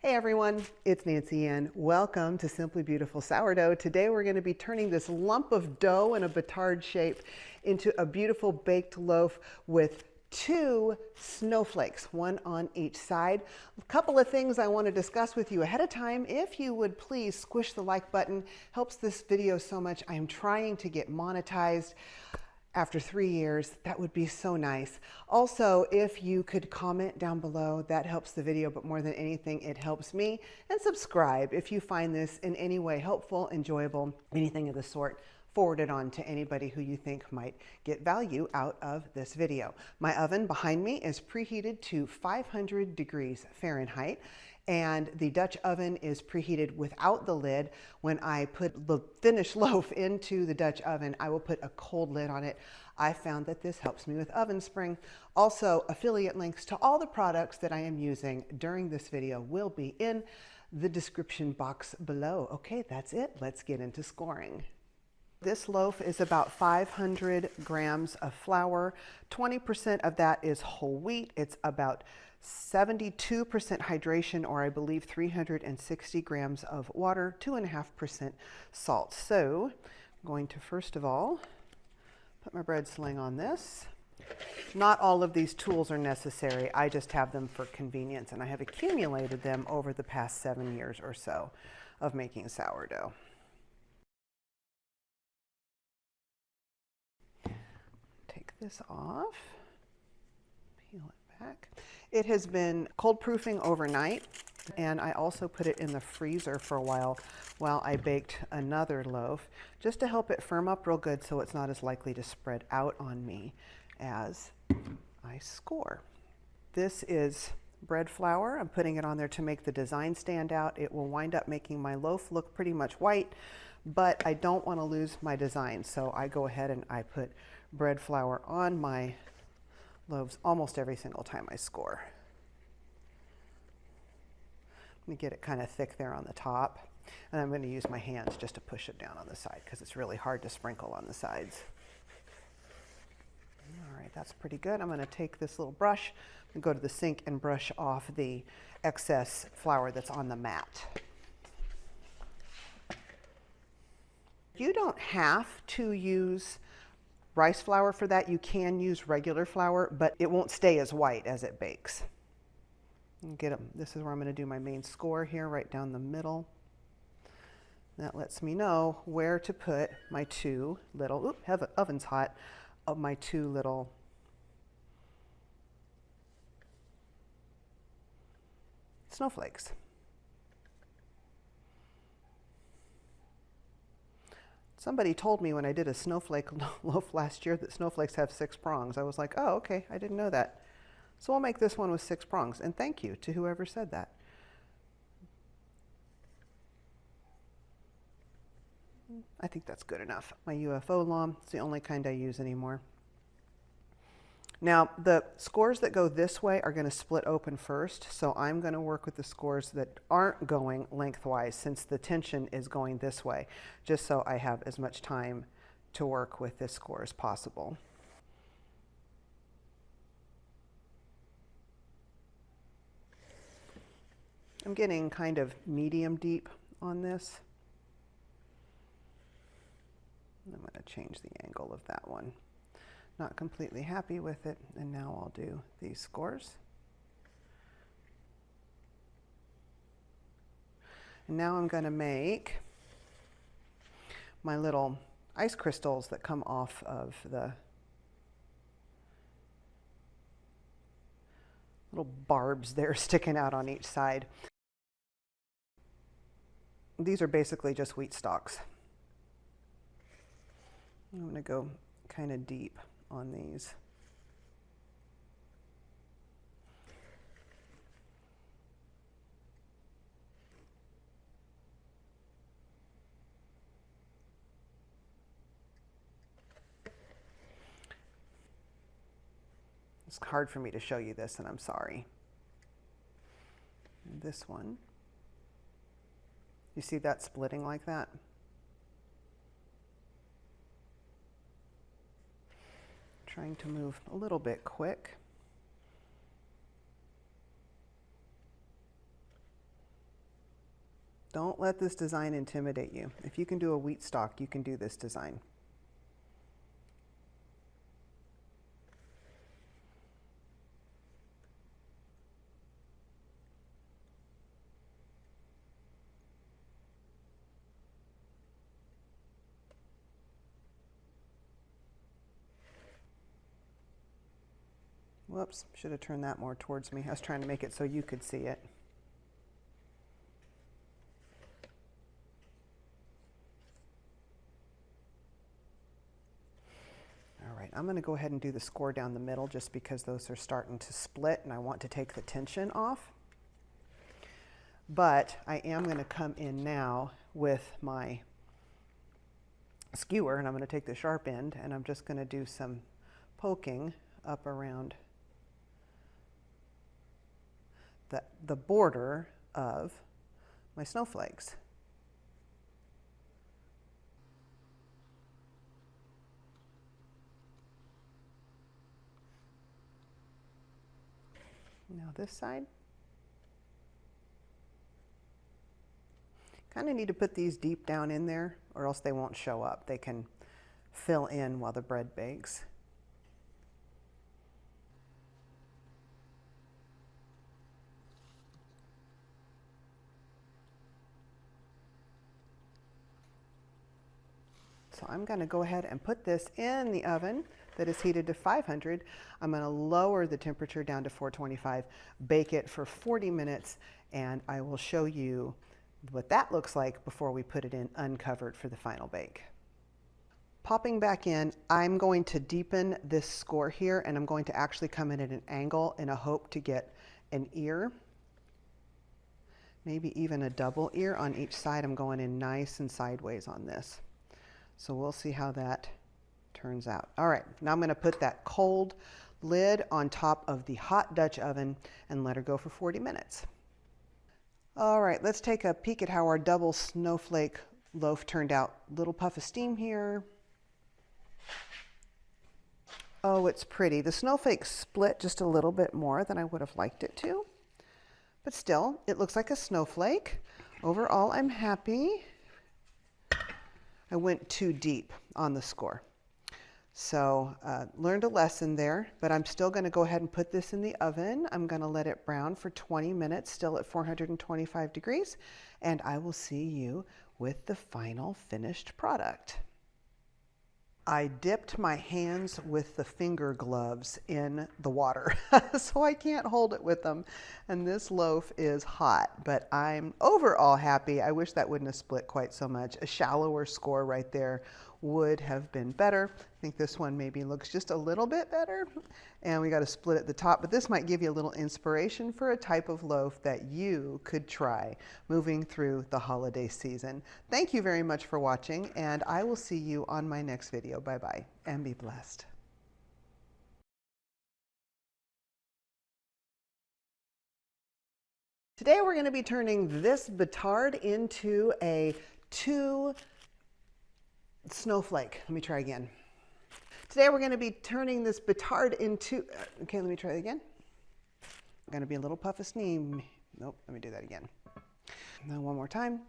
Hey everyone, it's Nancy Ann. Welcome to Simply Beautiful Sourdough. Today we're going to be turning this lump of dough in a batard shape into a beautiful baked loaf with two snowflakes, one on each side. A couple of things I want to discuss with you ahead of time. If you would please squish the like button, helps this video so much. I am trying to get monetized. After 3 years, that would be so nice. Also, if you could comment down below, that helps the video, but more than anything, it helps me. And subscribe if you find this in any way helpful, enjoyable, anything of the sort. Forward it on to anybody who you think might get value out of this video. My oven behind me is preheated to 500 degrees Fahrenheit. And the Dutch oven is preheated without the lid. When I put the finished loaf into the Dutch oven, I will put a cold lid on it. I found that this helps me with oven spring. Also, affiliate links to all the products that I am using during this video will be in the description box below. Okay, that's it. Let's get into scoring. This loaf is about 500 grams of flour. 20% of that is whole wheat. It's about 72% hydration, or I believe 360 grams of water, 2.5% salt. So I'm going to first of all put my bread sling on this. Not all of these tools are necessary. I just have them for convenience, and I have accumulated them over the past 7 years or so of making sourdough. Take this off, peel it back. It has been cold proofing overnight, and I also put it in the freezer for a while I baked another loaf, just to help it firm up real good so it's not as likely to spread out on me as I score. This is bread flour. I'm putting it on there to make the design stand out. It will wind up making my loaf look pretty much white, but I don't want to lose my design, so I go ahead and I put bread flour on my loaves almost every single time I score. Let me get it kind of thick there on the top, and I'm going to use my hands just to push it down on the side because it's really hard to sprinkle on the sides. All right, that's pretty good. I'm going to take this little brush and go to the sink and brush off the excess flour that's on the mat. You don't have to use rice flour for that. You can use regular flour, but it won't stay as white as it bakes. Get them. This is where I'm going to do my main score here, right down the middle. That lets me know where to put my two little, oven's hot, of my two little snowflakes. Somebody told me when I did a snowflake loaf last year that snowflakes have 6 prongs. I was like, oh, okay, I didn't know that. So I'll make this one with 6 prongs, and thank you to whoever said that. I think that's good enough. My UFO lawn, it's the only kind I use anymore. Now, the scores that go this way are going to split open first, so I'm going to work with the scores that aren't going lengthwise since the tension is going this way, just so I have as much time to work with this score as possible. I'm getting kind of medium deep on this. I'm going to change the angle of that one. Not completely happy with it, and now I'll do these scores. And now I'm going to make my little ice crystals that come off of the little barbs there sticking out on each side. These are basically just wheat stalks. I'm going to go kind of deep on these. It's hard for me to show you this, and I'm sorry. And this one, you see that splitting like that? Trying to move a little bit quick. Don't let this design intimidate you. If you can do a wheat stalk, you can do this design. Whoops, should have turned that more towards me. I was trying to make it so you could see it. All right, I'm going to go ahead and do the score down the middle just because those are starting to split and I want to take the tension off. But I am going to come in now with my skewer and I'm going to take the sharp end and I'm just going to do some poking up around the border of my snowflakes. Now this side. Kind of need to put these deep down in there or else they won't show up. They can fill in while the bread bakes. So I'm going to go ahead and put this in the oven that is heated to 500. I'm going to lower the temperature down to 425, bake it for 40 minutes, and I will show you what that looks like before we put it in uncovered for the final bake. Popping back in, I'm going to deepen this score here, and I'm going to actually come in at an angle in a hope to get an ear, maybe even a double ear on each side. I'm going in nice and sideways on this. So we'll see how that turns out. All right, now I'm going to put that cold lid on top of the hot Dutch oven and let her go for 40 minutes. All right, let's take a peek at how our double snowflake loaf turned out. Little puff of steam here. Oh, it's pretty. The snowflakes split just a little bit more than I would have liked it to, but still, it looks like a snowflake. Overall, I'm happy. I went too deep on the score. So learned a lesson there, but I'm still going to go ahead and put this in the oven. I'm going to let it brown for 20 minutes, still at 425 degrees, and I will see you with the final finished product. I dipped my hands with the finger gloves in the water, so I can't hold it with them. And this loaf is hot, but I'm overall happy. I wish that wouldn't have split quite so much. A shallower score right there would have been better. I think this one maybe looks just a little bit better. And we got to split at the top, but this might give you a little inspiration for a type of loaf that you could try moving through the holiday season. Thank you very much for watching, and I will see you on my next video. Bye-bye, and be blessed. Today we're going to be turning this batard into a 2 snowflake. Let me try again. Today we're going to be turning this batard into, okay, let me try it again. I'm going to be a little puff of steam. Nope, let me do that again. Now one more time.